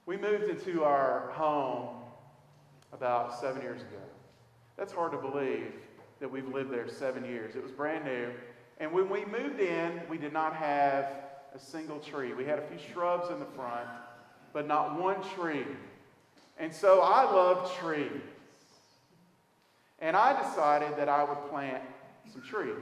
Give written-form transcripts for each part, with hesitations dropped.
We moved into our home about 7 years ago. That's hard to believe that we've lived there 7 years. It was brand new. And when we moved in, we did not have a single tree. We had a few shrubs in the front, but not one tree. And so I love trees. And I decided that I would plant some trees.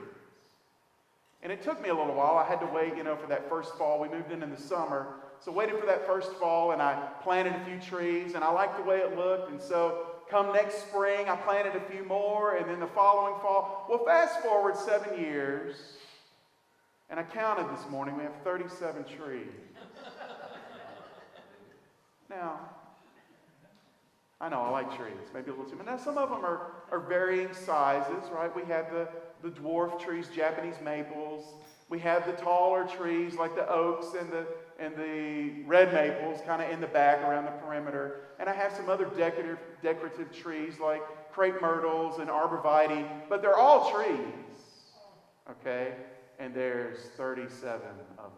And it took me a little while. I had to wait, for that first fall. We moved in the summer. So waited for that first fall, and I planted a few trees, and I liked the way it looked. And so come next spring, I planted a few more, and then the following fall. Well, fast forward 7 years, and I counted this morning, we have 37 trees. Now, I know I like trees, maybe a little too many. Now, some of them are varying sizes, right? We have the dwarf trees, Japanese maples. We have the taller trees like the oaks and the red maples kind of in the back around the perimeter. And I have some other decorative trees like crepe myrtles and arborvitae, but they're all trees, okay? And there's 37 of them.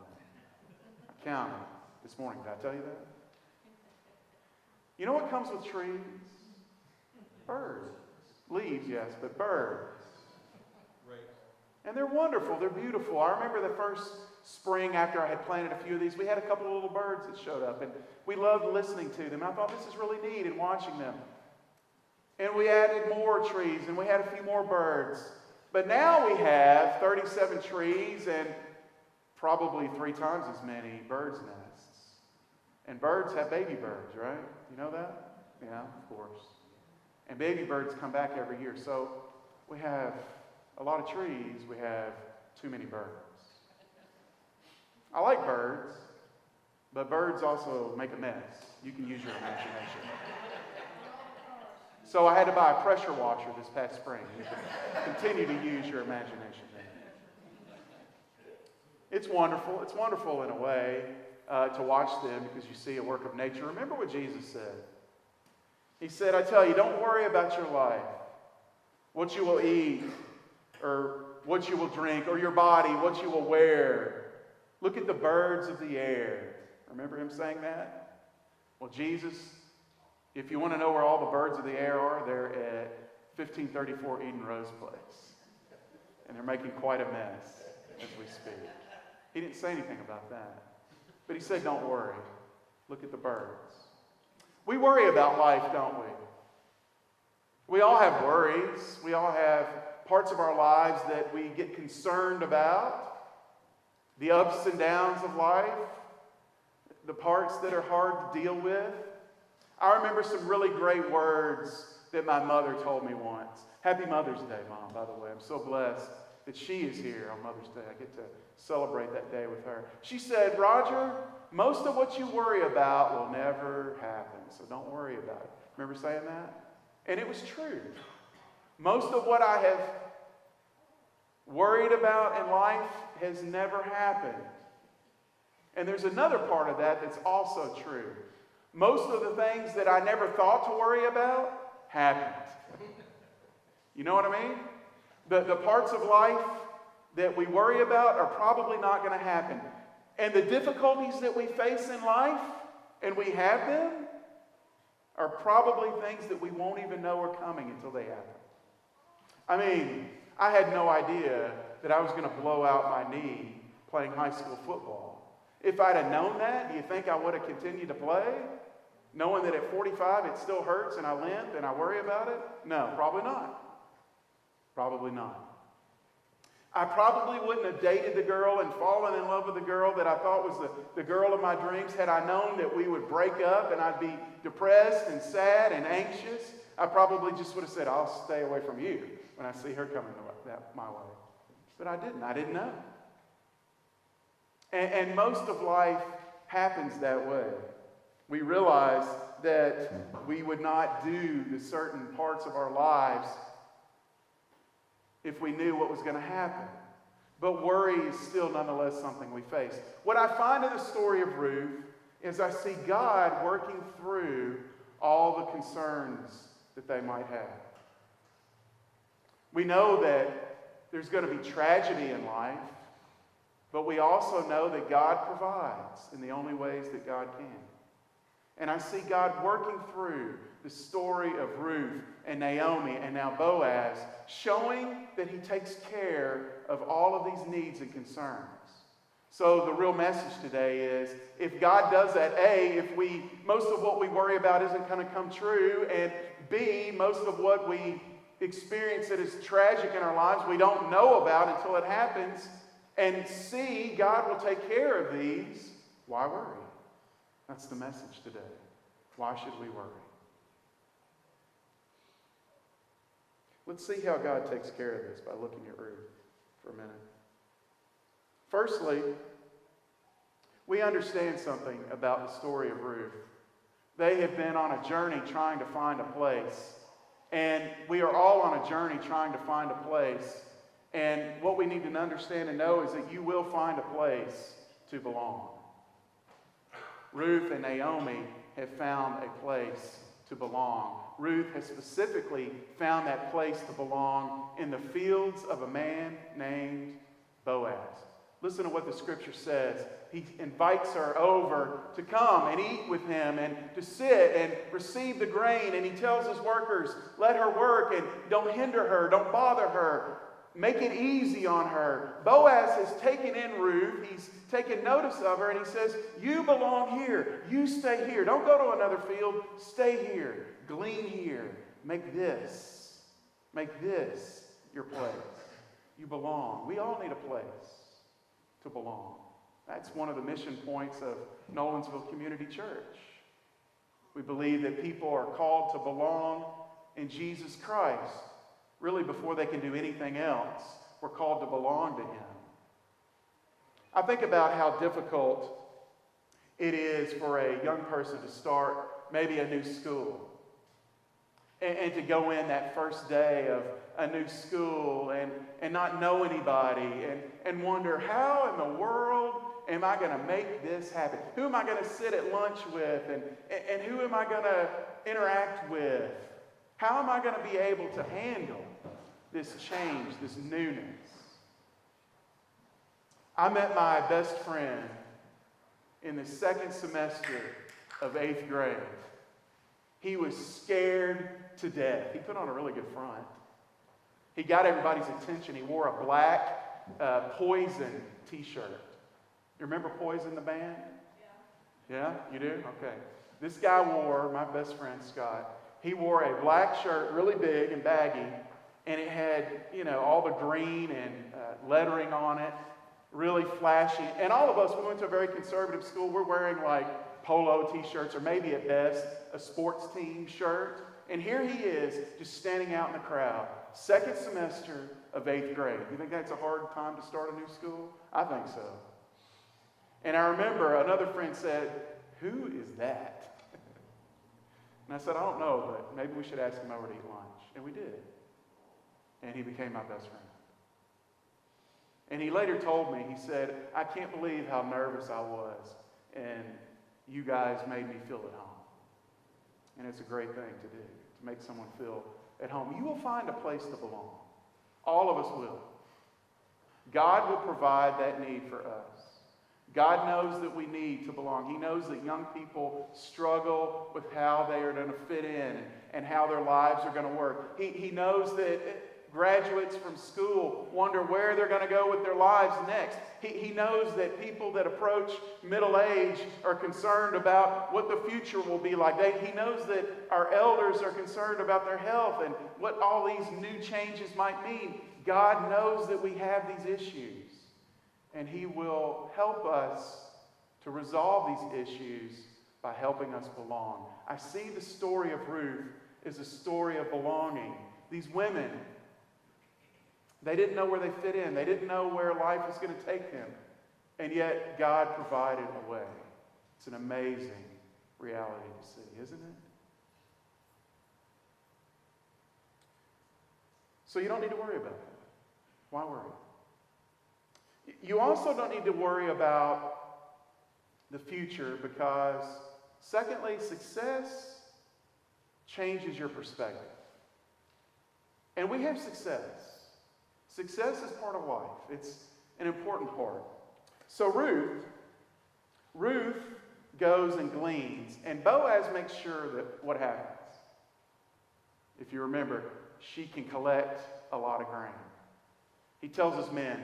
I counted this morning. Did I tell you that? You know what comes with trees? Birds. Leaves, yes, but birds. And they're wonderful. They're beautiful. I remember the first spring after I had planted a few of these, we had a couple of little birds that showed up, and we loved listening to them. I thought, this is really neat, and watching them. And we added more trees, and we had a few more birds. But now we have 37 trees and probably 3 times as many birds' nests. And birds have baby birds, right? You know that? Yeah, of course. And baby birds come back every year. So we have a lot of trees, we have too many birds. I like birds, but birds also make a mess. You can use your imagination. So I had to buy a pressure washer this past spring. You can continue to use your imagination. It's wonderful. It's wonderful in a way to watch them because you see a work of nature. Remember what Jesus said. He said, I tell you, don't worry about your life, what you will eat, or what you will drink, or your body, what you will wear. Look at the birds of the air. Remember him saying that? Well, Jesus, if you want to know where all the birds of the air are, they're at 1534 Eden Rose Place. And they're making quite a mess as we speak. He didn't say anything about that. But he said, don't worry. Look at the birds. We worry about life, don't we? We all have worries. We all have parts of our lives that we get concerned about, the ups and downs of life, the parts that are hard to deal with. I remember some really great words that my mother told me once. Happy Mother's Day, Mom, by the way. I'm so blessed that she is here on Mother's Day. I get to celebrate that day with her. She said, Roger, most of what you worry about will never happen, so don't worry about it. Remember saying that? And it was true. Most of what I have worried about in life has never happened. And there's another part of that that's also true. Most of the things that I never thought to worry about happened. You know what I mean? The parts of life that we worry about are probably not going to happen. And the difficulties that we face in life, and we have them, are probably things that we won't even know are coming until they happen. I mean, I had no idea that I was going to blow out my knee playing high school football. If I'd have known that, do you think I would have continued to play? Knowing that at 45 it still hurts and I limp and I worry about it? No, probably not. Probably not. I probably wouldn't have dated the girl and fallen in love with the girl that I thought was the girl of my dreams had I known that we would break up and I'd be depressed and sad and anxious. I probably just would have said, I'll stay away from you when I see her coming my way. But I didn't. I didn't know. And most of life happens that way. We realize that we would not do the certain parts of our lives if we knew what was going to happen. But worry is still nonetheless something we face. What I find in the story of Ruth is I see God working through all the concerns that they might have. We know that there's going to be tragedy in life, but we also know that God provides in the only ways that God can. And I see God working through the story of Ruth and Naomi and now Boaz, showing that he takes care of all of these needs and concerns. So the real message today is, if God does that, A, if most of what we worry about isn't going to come true, and B, most of what we experience that is tragic in our lives we don't know about until it happens, and C, God will take care of these, why worry? That's the message today. Why should we worry? Let's see how God takes care of this by looking at Ruth for a minute. Firstly, we understand something about the story of Ruth. They have been on a journey trying to find a place. And we are all on a journey trying to find a place. And what we need to understand and know is that you will find a place to belong. Ruth and Naomi have found a place to belong. Ruth has specifically found that place to belong in the fields of a man named Boaz. Listen to what the scripture says. He invites her over to come and eat with him and to sit and receive the grain. And he tells his workers, let her work and don't hinder her, don't bother her. Make it easy on her. Boaz has taken in Ruth. He's taken notice of her and he says, you belong here. You stay here. Don't go to another field. Stay here. Glean here. Make this your place. You belong. We all need a place to belong. That's one of the mission points of Nolensville Community Church. We believe that people are called to belong in Jesus Christ. Really, before they can do anything else, we're called to belong to Him. I think about how difficult it is for a young person to start maybe a new school. And to go in that first day of a new school and not know anybody and wonder, how in the world am I going to make this happen? Who am I going to sit at lunch with? And who am I going to interact with? How am I going to be able to handle this change, this newness? I met my best friend in the second semester of 8th grade. He was scared to death. He put on a really good front. He got everybody's attention. He wore a black Poison t-shirt. You remember Poison, the band? Yeah. Yeah? You do? Okay. This guy wore, my best friend Scott, he wore a black shirt, really big and baggy, and it had, all the green and lettering on it, really flashy. And all of us, we went to a very conservative school. We're wearing like polo t-shirts or maybe at best a sports team shirt. And here he is just standing out in the crowd. Second semester of 8th grade. You think that's a hard time to start a new school? I think so. And I remember another friend said, who is that? And I said, I don't know, but maybe we should ask him over to eat lunch. And we did. And he became my best friend. And he later told me, he said, I can't believe how nervous I was. And you guys made me feel at home. And it's a great thing to do, to make someone feel at home. You will find a place to belong. All of us will. God will provide that need for us. God knows that we need to belong. He knows that young people struggle with how they are going to fit in and how their lives are going to work. He knows that graduates from school wonder where they're going to go with their lives next. He knows that people that approach middle age are concerned about what the future will be like. He knows that our elders are concerned about their health and what all these new changes might mean. God knows that we have these issues, and He will help us to resolve these issues by helping us belong. I see the story of Ruth as a story of belonging. These women, they didn't know where they fit in. They didn't know where life was going to take them. And yet, God provided a way. It's an amazing reality to see, isn't it? So you don't need to worry about that. Why worry? You also don't need to worry about the future because, secondly, success changes your perspective. And we have success. Success is part of life. It's an important part. So Ruth goes and gleans. And Boaz makes sure that what happens? If you remember, she can collect a lot of grain. He tells his men,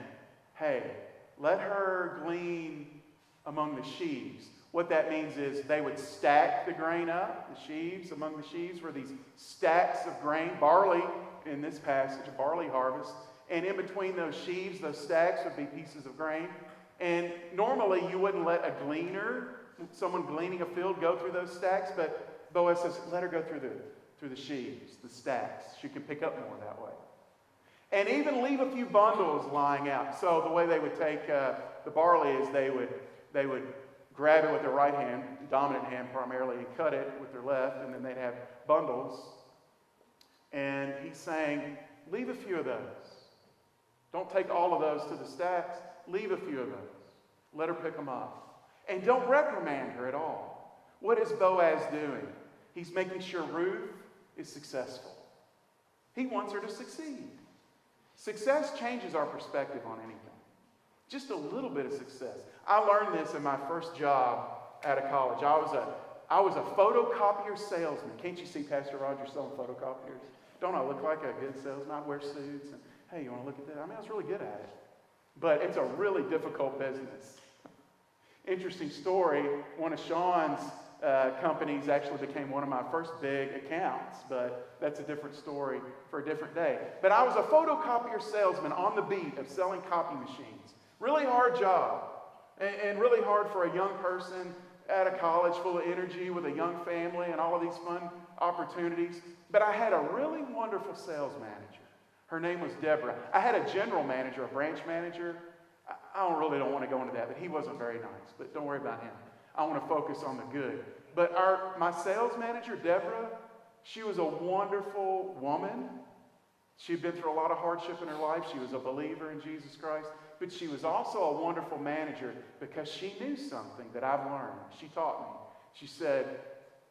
hey, let her glean among the sheaves. What that means is they would stack the grain up. The sheaves, among the sheaves were these stacks of grain, barley in this passage, a barley harvest. And in between those sheaves, those stacks would be pieces of grain. And normally you wouldn't let a gleaner, someone gleaning a field, go through those stacks. But Boaz says, let her go through the sheaves, the stacks. She can pick up more that way. And even leave a few bundles lying out. So the way they would take the barley is they would grab it with their right hand, dominant hand primarily, and cut it with their left, and then they'd have bundles. And he's saying, leave a few of those. Don't take all of those to the stacks. Leave a few of those. Let her pick them up. And don't reprimand her at all. What is Boaz doing? He's making sure Ruth is successful. He wants her to succeed. Success changes our perspective on anything. Just a little bit of success. I learned this in my first job out of college. I was a photocopier salesman. Can't you see Pastor Roger selling photocopiers? Don't I look like a good salesman? I wear suits. And, hey, you want to look at that? I mean, I was really good at it. But it's a really difficult business. Interesting story. One of Sean's companies actually became one of my first big accounts, but that's a different story for a different day. But I was a photocopier salesman on the beat of selling copy machines. Really hard job, and really hard for a young person out of college full of energy with a young family and all of these fun opportunities. But I had a really wonderful sales manager. Her name was Deborah. I had a general manager, a branch manager. I don't want to go into that, but he wasn't very nice. But don't worry about him. I want to focus on the good. But my sales manager, Deborah, she was a wonderful woman. She'd been through a lot of hardship in her life. She was a believer in Jesus Christ. But she was also a wonderful manager because she knew something that I've learned. She taught me. She said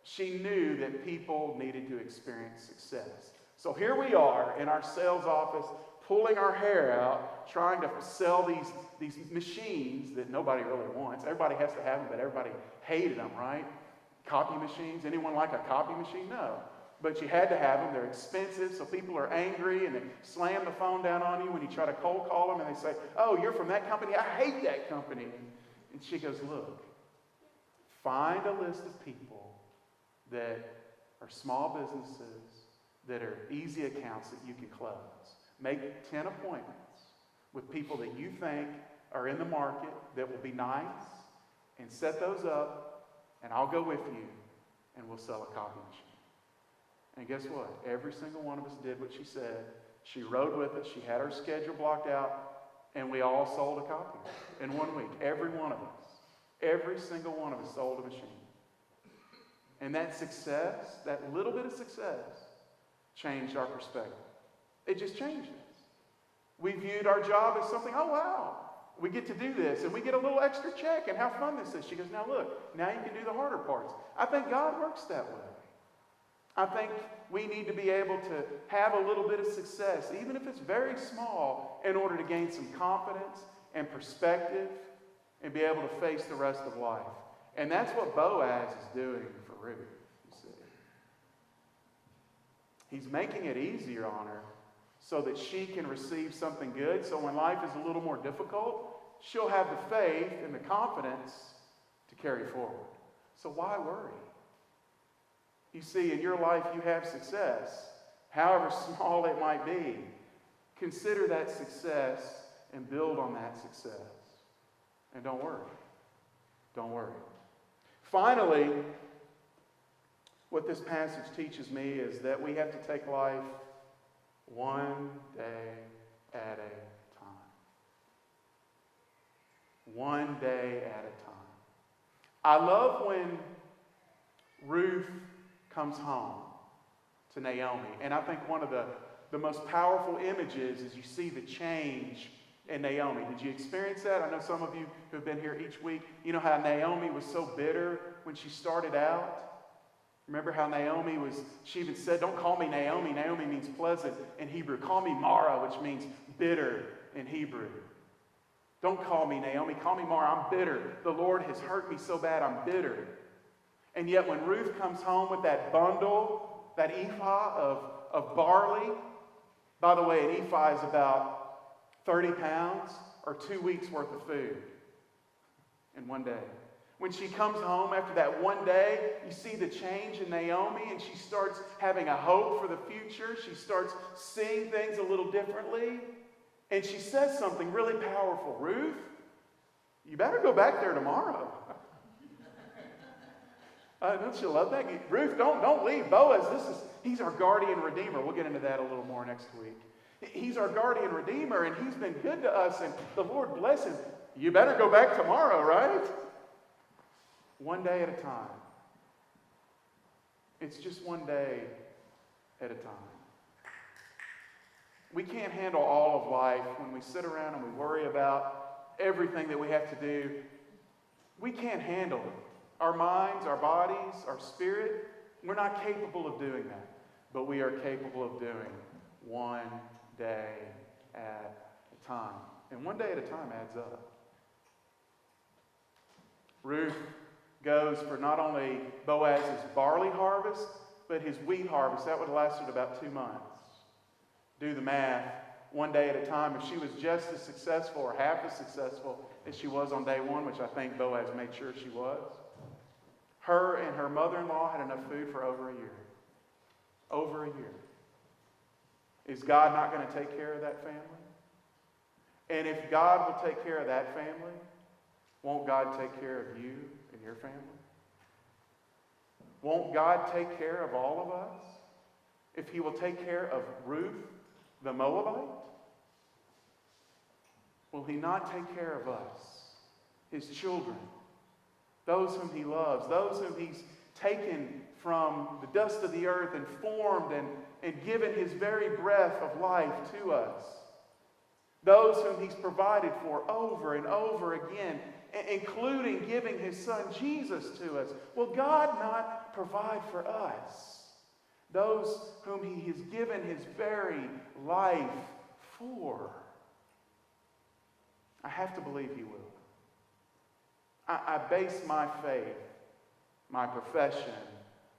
she knew that people needed to experience success. So here we are in our sales office, pulling our hair out, trying to sell these machines that nobody really wants. Everybody has to have them, but everybody hated them, right? Copy machines. Anyone like a copy machine? No. But you had to have them. They're expensive, so people are angry, and they slam the phone down on you when you try to cold call them, and they say, oh, you're from that company? I hate that company. And she goes, look, find a list of people that are small businesses, that are easy accounts that you can close. Make 10 appointments with people that you think are in the market that will be nice, and set those up, and I'll go with you, and we'll sell a copy machine. And guess what? Every single one of us did what she said. She rode with us. She had her schedule blocked out, and we all sold a copy in 1 week. Every one of us. Every single one of us sold a machine. And that success, that little bit of success, changed our perspective. It just changed us. We viewed our job as something, oh wow, we get to do this, and we get a little extra check, and how fun this is. She goes, now look, now you can do the harder parts. I think God works that way. I think we need to be able to have a little bit of success, even if it's very small, in order to gain some confidence and perspective and be able to face the rest of life. And that's what Boaz is doing for Ruth, you see. He's making it easier on her so that she can receive something good. So when life is a little more difficult, she'll have the faith and the confidence to carry forward. So why worry? You see, in your life you have success, however small it might be. Consider that success and build on that success. And don't worry. Don't worry. Finally, what this passage teaches me is that we have to take life one day at a time. One day at a time. I love when Ruth comes home to Naomi. And I think one of the most powerful images is you see the change in Naomi. Did you experience that? I know some of you who have been here each week, you know how Naomi was so bitter when she started out? Remember how she even said, don't call me Naomi. Naomi means pleasant in Hebrew. Call me Mara, which means bitter in Hebrew. Don't call me Naomi, call me Mara. I'm bitter. The Lord has hurt me so bad, I'm bitter. And yet when Ruth comes home with that bundle, that ephah of barley, by the way, an ephah is about 30 pounds or 2 weeks worth of food in one day. When she comes home after that one day, you see the change in Naomi, and she starts having a hope for the future. She starts seeing things a little differently. And she says something really powerful. Ruth, you better go back there tomorrow. Don't you love that? Ruth, don't leave. Boaz, he's our guardian redeemer. We'll get into that a little more next week. He's our guardian redeemer, and he's been good to us, and the Lord bless him. You better go back tomorrow, right? One day at a time. It's just one day at a time. We can't handle all of life when we sit around and we worry about everything that we have to do. We can't handle it. Our minds, our bodies, our spirit, we're not capable of doing that. But we are capable of doing one day at a time. And one day at a time adds up. Ruth goes for not only Boaz's barley harvest, but his wheat harvest. That would have lasted about 2 months. Do the math. One day at a time. If she was just as successful or half as successful as she was on day one, which I think Boaz made sure she was, her and her mother-in-law had enough food for over a year. Over a year. Is God not going to take care of that family? And if God will take care of that family, won't God take care of you and your family? Won't God take care of all of us? If he will take care of Ruth, the Moabite, will he not take care of us, his children, those whom he loves, those whom he's taken from the dust of the earth and formed and given his very breath of life to us, those whom he's provided for over and over again, including giving his son Jesus to us? Will God not provide for us? Those whom he has given his very life for. I have to believe he will. I base my faith, my profession,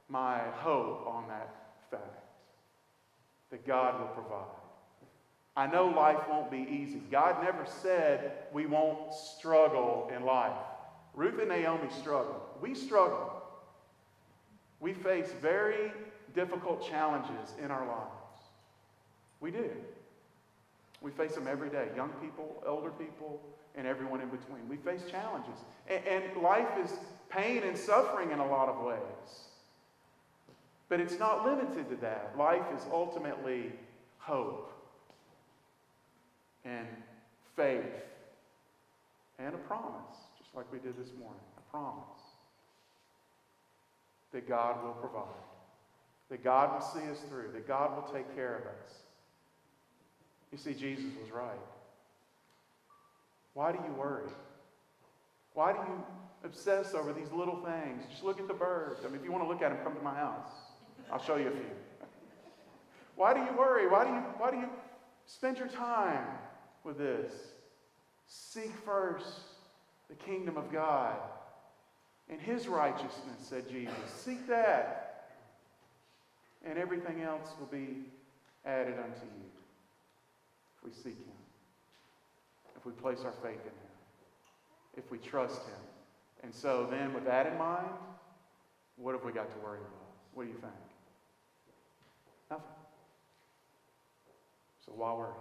my hope on that fact. That God will provide. I know life won't be easy. God never said we won't struggle in life. Ruth and Naomi struggled. We struggle. We face very difficult challenges in our lives. We do. We face them every day. Young people, elder people, and everyone in between. We face challenges. And life is pain and suffering in a lot of ways. But it's not limited to that. Life is ultimately hope and faith and a promise, just like we did this morning. A promise that God will provide. That God will see us through. That God will take care of us. You see, Jesus was right. Why do you worry? Why do you obsess over these little things? Just look at the birds. I mean, if you want to look at them, come to my house. I'll show you a few. Why do you worry? Why do you spend your time with this? Seek first the kingdom of God and his righteousness, said Jesus. Seek that, and everything else will be added unto you. If we seek him, if we place our faith in him, if we trust him. And so then, with that in mind, what have we got to worry about? What do you think? Nothing. So why worry?